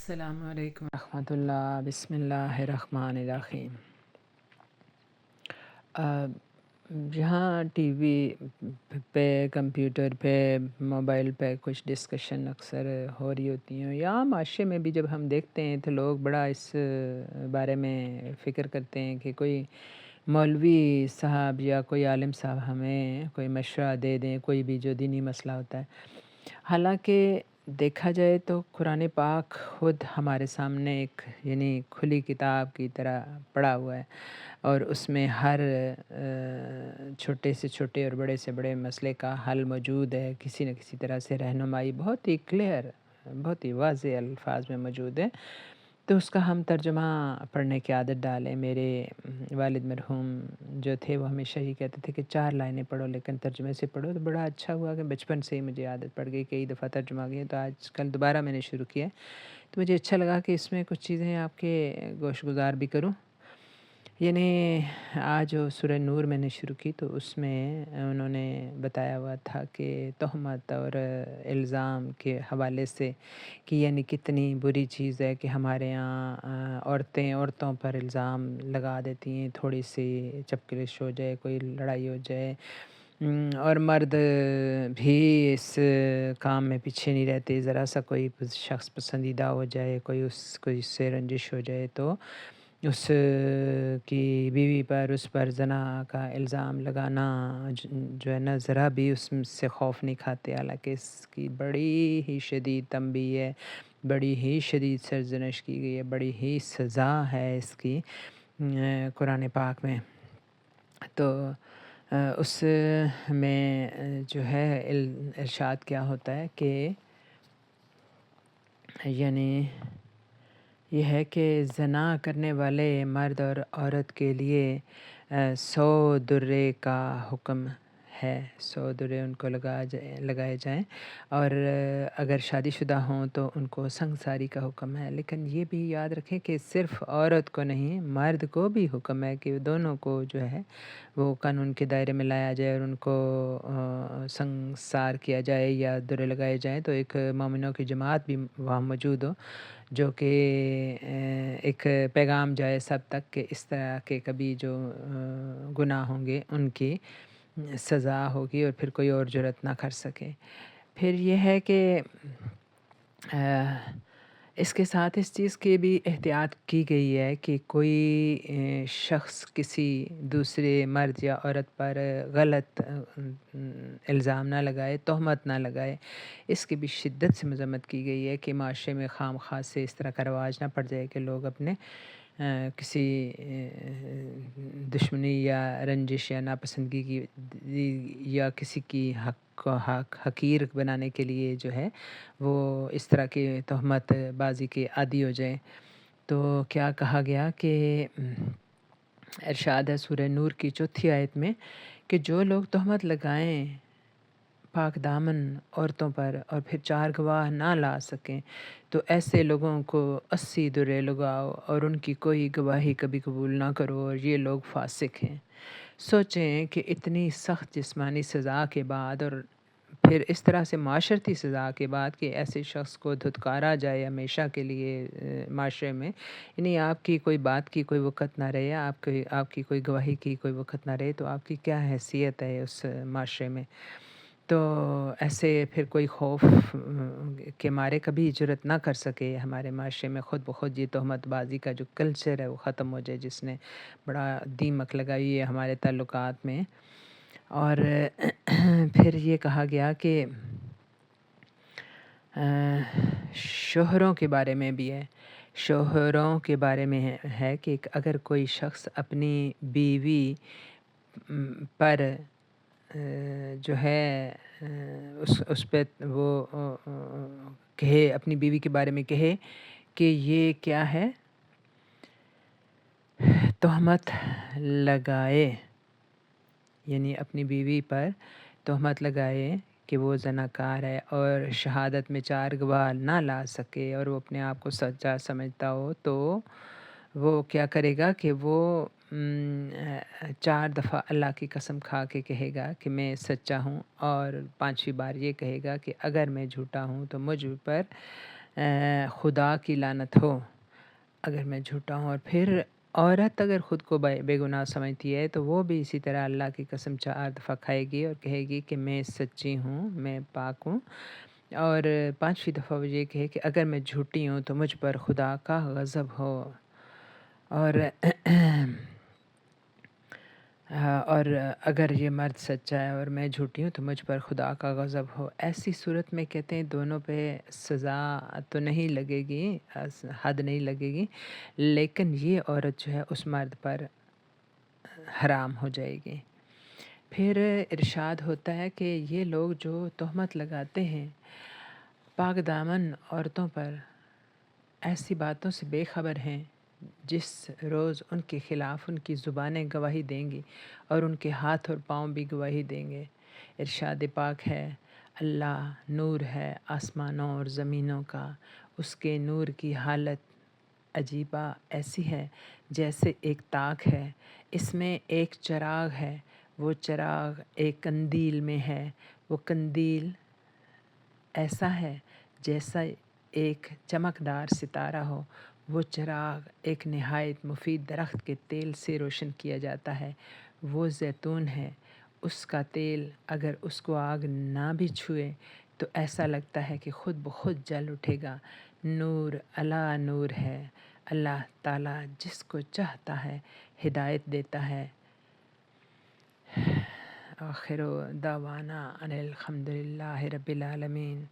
السلام علیکم ورحمۃ اللہ۔ بسم اللہ الرحمن الرحیم۔ جہاں ٹی وی پہ، کمپیوٹر پہ، موبائل پہ کچھ ڈسکشن اکثر ہو رہی ہوتی ہیں، یا معاشرے میں بھی جب ہم دیکھتے ہیں تو لوگ بڑا اس بارے میں فکر کرتے ہیں کہ کوئی مولوی صاحب یا کوئی عالم صاحب ہمیں کوئی مشورہ دے دیں، کوئی بھی جو دینی مسئلہ ہوتا ہے۔ حالانکہ دیکھا جائے تو قرآن پاک خود ہمارے سامنے ایک کھلی کتاب کی طرح پڑا ہوا ہے، اور اس میں ہر چھوٹے سے چھوٹے اور بڑے سے بڑے مسئلے کا حل موجود ہے، کسی نہ کسی طرح سے رہنمائی بہت ہی کلیئر، بہت ہی واضح الفاظ میں موجود ہے۔ تو اس کا ہم ترجمہ پڑھنے کی عادت ڈالیں۔ میرے والد مرحوم جو تھے وہ ہمیشہ ہی کہتے تھے کہ 4 لائنیں پڑھو لیکن ترجمے سے پڑھو، تو بڑا اچھا ہوا کہ بچپن سے ہی مجھے عادت پڑ گئی، کئی دفعہ ترجمہ آ گئی، تو آج کل دوبارہ میں نے شروع کیا ہے۔ تو مجھے اچھا لگا کہ اس میں کچھ چیزیں آپ کے گوش گزار بھی کروں۔ آج جو سورہ نور میں نے شروع کی تو اس میں انہوں نے بتایا ہوا تھا کہ تہمت اور الزام کے حوالے سے کہ کتنی بری چیز ہے کہ ہمارے یہاں عورتوں پر الزام لگا دیتی ہیں، تھوڑی سی چپکلش ہو جائے، کوئی لڑائی ہو جائے، اور مرد بھی اس کام میں پیچھے نہیں رہتے، ذرا سا کوئی شخص پسندیدہ ہو جائے، کوئی اس سے رنجش ہو جائے تو اس کی بیوی پر، اس پر زنا کا الزام لگانا جو ہے نا، ذرا بھی اس سے خوف نہیں کھاتے، حالانکہ اس کی بڑی ہی شدید تنبیہ ہے، بڑی ہی شدید سرزنش کی گئی ہے، بڑی ہی سزا ہے اس کی قرآن پاک میں۔ تو اس میں جو ہے ارشاد کیا ہوتا ہے کہ یہ ہے کہ زنا کرنے والے مرد اور عورت کے لیے 100 درے کا حکم ہے، 100 درے ان کو لگائے جائیں، اور اگر شادی شدہ ہوں تو ان کو سنگساری کا حکم ہے۔ لیکن یہ بھی یاد رکھیں کہ صرف عورت کو نہیں، مرد کو بھی حکم ہے کہ دونوں کو جو ہے وہ قانون کے دائرے میں لایا جائے اور ان کو سنگسار کیا جائے یا درے لگائے جائیں، تو ایک مومنوں کی جماعت بھی وہاں موجود ہو جو کہ ایک پیغام جائے سب تک کہ اس طرح کے کبھی جو گناہ ہوں گے ان کی سزا ہوگی اور پھر کوئی اور جرأت نہ کر سکے۔ پھر یہ ہے کہ اس کے ساتھ اس چیز کی بھی احتیاط کی گئی ہے کہ کوئی شخص کسی دوسرے مرد یا عورت پر غلط الزام نہ لگائے، تہمت نہ لگائے۔ اس کی بھی شدت سے مذمت کی گئی ہے کہ معاشرے میں خام خواہ سے اس طرح کا رواج نہ پڑ جائے کہ لوگ اپنے کسی دشمنی یا رنجش یا ناپسندگی کی یا کسی کی حق کو حقیر بنانے کے لیے جو ہے وہ اس طرح کی تہمت بازی کے عادی ہو جائیں۔ تو کیا کہا گیا کہ ارشاد ہے سورہ نور کی 4 آیت میں کہ جو لوگ تہمت لگائیں پاک دامن عورتوں پر اور پھر 4 گواہ نہ لا سکیں تو ایسے لوگوں کو 80 درے لگاؤ اور ان کی کوئی گواہی کبھی قبول نہ کرو، اور یہ لوگ فاسق ہیں۔ سوچیں کہ اتنی سخت جسمانی سزا کے بعد اور پھر اس طرح سے معاشرتی سزا کے بعد کہ ایسے شخص کو دھتکارا جائے ہمیشہ کے لیے معاشرے میں، آپ کی کوئی بات کی کوئی وقت نہ رہے، آپ کی کوئی گواہی کی کوئی وقت نہ رہے، تو آپ کی کیا حیثیت ہے اس معاشرے میں؟ تو ایسے پھر کوئی خوف کے مارے کبھی جرأت نہ کر سکے ہمارے معاشرے میں، خود بخود یہ تہمت بازی کا جو کلچر ہے وہ ختم ہو جائے، جس نے بڑا دیمک لگائی ہے ہمارے تعلقات میں۔ اور پھر یہ کہا گیا کہ شوہروں کے بارے میں بھی ہے، شوہروں کے بارے میں ہے کہ اگر کوئی شخص اپنی بیوی پر جو ہے اس پہ وہ کہے، اپنی بیوی کے بارے میں کہے کہ یہ کیا ہے، تہمت لگائے، اپنی بیوی پر تہمت لگائے کہ وہ زناکار ہے اور شہادت میں 4 گواہ نہ لا سکے اور وہ اپنے آپ کو سچا سمجھتا ہو، تو وہ کیا کرے گا کہ وہ 4 دفعہ اللہ کی قسم کھا کے کہے گا کہ میں سچا ہوں، اور 5ویں بار یہ کہے گا کہ اگر میں جھوٹا ہوں تو مجھ پر خدا کی لعنت ہو اگر میں جھوٹا ہوں۔ اور پھر عورت اگر خود کو بے گناہ سمجھتی ہے تو وہ بھی اسی طرح اللہ کی قسم 4 دفعہ کھائے گی اور کہے گی کہ میں سچی ہوں، میں پاک ہوں۔ اور 5ویں دفعہ وہ یہ کہے کہ اگر میں جھوٹی ہوں تو مجھ پر خدا کا غضب ہو۔ اور اگر یہ مرد سچا ہے اور میں جھوٹی ہوں تو مجھ پر خدا کا غضب ہو۔ ایسی صورت میں کہتے ہیں دونوں پہ سزا تو نہیں لگے گی، حد نہیں لگے گی، لیکن یہ عورت جو ہے اس مرد پر حرام ہو جائے گی۔ پھر ارشاد ہوتا ہے کہ یہ لوگ جو تہمت لگاتے ہیں پاک دامن عورتوں پر، ایسی باتوں سے بے خبر ہیں جس روز ان کے خلاف ان کی زبانیں گواہی دیں گی اور ان کے ہاتھ اور پاؤں بھی گواہی دیں گے۔ ارشاد پاک ہے، اللہ نور ہے آسمانوں اور زمینوں کا، اس کے نور کی حالت عجیبہ ایسی ہے جیسے ایک تاک ہے، اس میں ایک چراغ ہے، وہ چراغ ایک قندیل میں ہے، وہ قندیل ایسا ہے جیسا ایک چمکدار ستارہ ہو، وہ چراغ ایک نہایت مفید درخت کے تیل سے روشن کیا جاتا ہے، وہ زیتون ہے، اس کا تیل اگر اس کو آگ نہ بھی چھوئے تو ایسا لگتا ہے کہ خود بخود جل اٹھے گا۔ نور علی نور ہے، اللہ تعالیٰ جس کو چاہتا ہے ہدایت دیتا ہے۔ آخر دعوانا ان الحمدللہ رب العالمین۔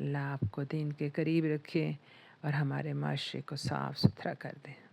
اللہ آپ کو دین کے قریب رکھے اور ہمارے معاشرے کو صاف ستھرا کر دیں۔